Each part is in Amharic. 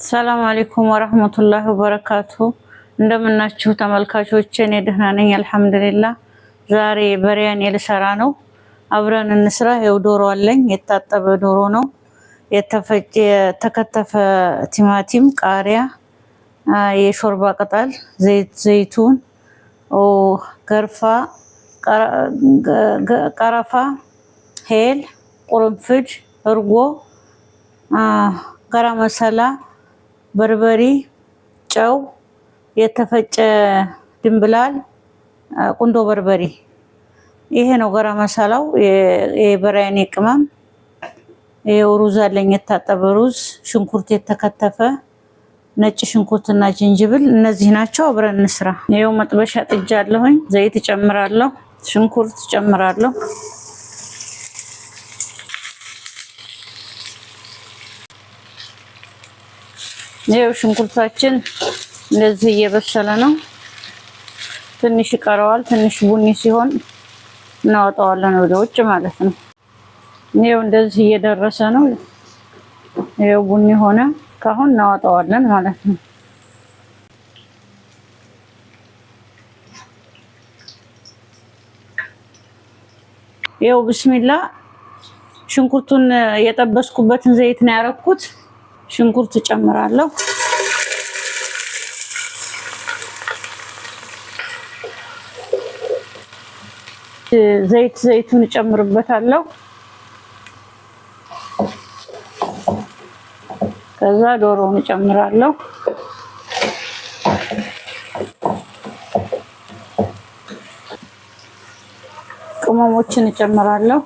ሰላም አለይኩም ወራህመቱላሂ ወበረካቱ። እንደምናችሁ ተመልካቾቼ፣ እኔ ደህና ነኝ አልሐምዱሊላህ። ዛሬ በሪያኒ ልሰራ ነው። አብረን እንስራ። ይኸው ዶሮ አለኝ። የታጠበ ዶሮ ነው። የተፈጨ የተከተፈ ቲማቲም፣ ቃሪያ፣ የሾርባ ቅጠል፣ ዘይቱን፣ ገርፋ፣ ቀረፋ፣ ሄል፣ ቁርንፍድ፣ እርጎ፣ ጋራ መሰላ፣ በርበሪ፣ ጨው፣ የተፈጨ ድንብላል፣ ቁንዶ በርበሪ። ይሄ ነው ጋራ መሰላው። የበሪያኒ ቅመም። ይሄው ሩዝ አለኝ፣ የታጠበ ሩዝ፣ ሽንኩርት የተከተፈ፣ ነጭ ሽንኩርትና ዝንጅብል። እነዚህ ናቸው። አብረን እንስራ። ይሄው መጥበሻ ጥጃለሁኝ። ዘይት እጨምራለሁ፣ ሽንኩርት እጨምራለሁ። ይሄው ሽንኩርታችን እንደዚህ እየበሰለ ነው። ትንሽ ይቀረዋል። ትንሽ ቡኒ ሲሆን እናወጣዋለን ወደ ውጭ ማለት ነው። ይሄው እንደዚህ እየደረሰ ነው። ይሄው ቡኒ ሆነ። ካሁን እናወጣዋለን ማለት ነው። ይሄው ቢስሚላ ሽንኩርቱን የጠበስኩበትን ዘይት ነው ያረኩት። ሽንኩርት እጨምራለሁ። ዘይቱን እጨምርበታለሁ። ከዛ ዶሮውን እጨምራለሁ። ቅመሞችን እጨምራለሁ።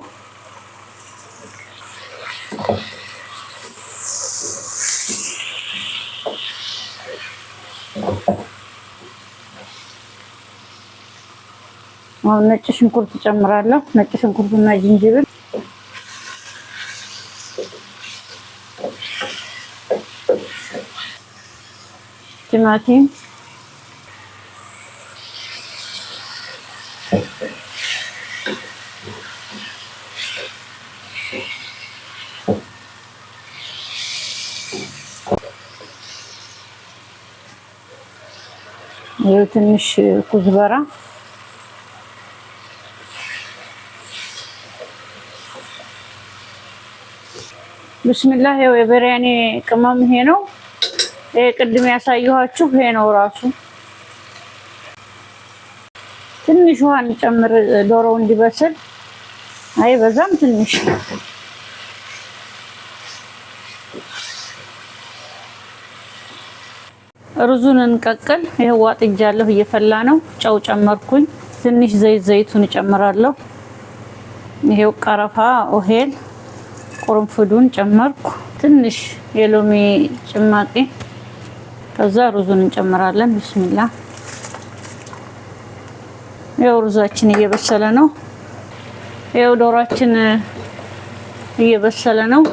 አሁን ነጭ ሽንኩርት እጨምራለሁ። ነጭ ሽንኩርትና ዝንጅብል፣ ቲማቲም፣ ትንሽ ኩዝበራ፣ ብስሚላህ። ይሄው የበሪያኒ ቅመም ይሄ ነው። ይሄ ቅድም ያሳየኋችሁ ይሄ ነው ራሱ። ትንሽ ውሃ እንጨምር ዶሮው እንዲበስል። አይ በዛም ትንሽ ሩዙን እንቀቅል። ይሄው ዋጥጃለሁ፣ እየፈላ ነው። ጨው ጨመርኩኝ። ትንሽ ዘይቱን እጨምራለሁ። ይሄው ቀረፋ፣ ኦሄል፣ ቁርንፍዱን ጨመርኩ። ትንሽ የሎሚ ጭማቂ። ከዛ ሩዙን እንጨምራለን። ቢስሚላ። ይሄው ሩዛችን እየበሰለ ነው። ይሄው ዶሮአችን እየበሰለ ነው።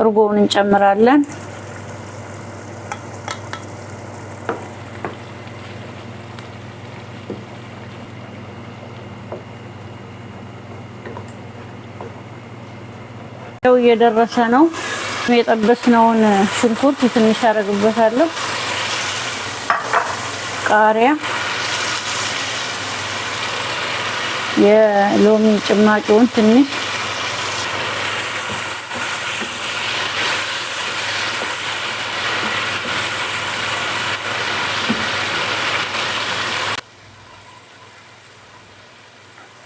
እርጎውን እንጨምራለን። ይሄው እየደረሰ ነው። የጠበስነውን ሽንኩርት ትንሽ አደርግበታለሁ። ቃሪያ፣ የሎሚ ጭማቂውን ትንሽ፣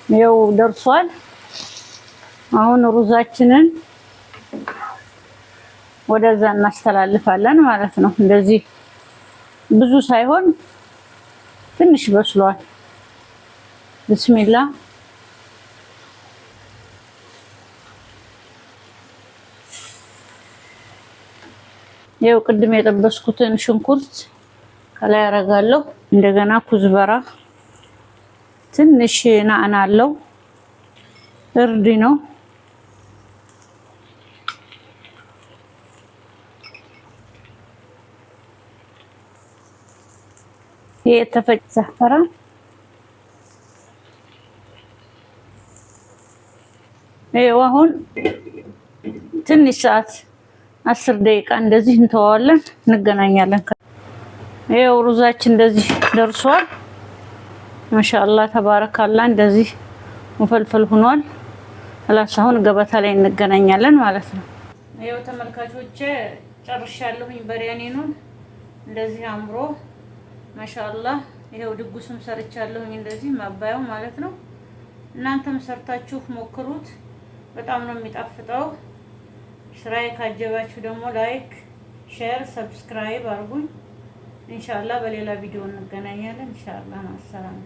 ይሄው ደርሷል። አሁን ሩዛችንን ወደዛ እናስተላልፋለን ማለት ነው። እንደዚህ ብዙ ሳይሆን ትንሽ በስሏል። ቢስሚላ። ይሄው ቅድም የጠበስኩትን ሽንኩርት ከላይ አደርጋለሁ። እንደገና ኩዝበራ፣ ትንሽ ናዕና አለው። እርድ ነው። የተፈጨ ዘፈራን፣ ይሄው አሁን ትንሽ ሰዓት 10 ደቂቃ እንደዚህ እንተዋለን። እንገናኛለን። ይሄው ሩዛችን እንደዚህ ደርሷል። ማሻአላህ ተባረካላህ። እንደዚህ ሙፈልፈል ሆኗል። አሁን ገበታ ላይ እንገናኛለን ማለት ነው። ይሄው ተመልካቾቼ ጨርሻለሁኝ። በሪያኔኑን እንደዚህ አምሮ ማሻአላህ። ይሄው ድጉስም ሰርቻለሁኝ እንደዚህ ማባያው ማለት ነው። እናንተም ሰርታችሁ ሞክሩት። በጣም ነው የሚጣፍጠው። ስራዬ ካጀባችሁ ደግሞ ላይክ፣ ሼር፣ ሰብስክራይብ አድርጉኝ። ኢንሻአላህ በሌላ ቪዲዮ እንገናኛለን። ኢንሻአላህ ማሰላም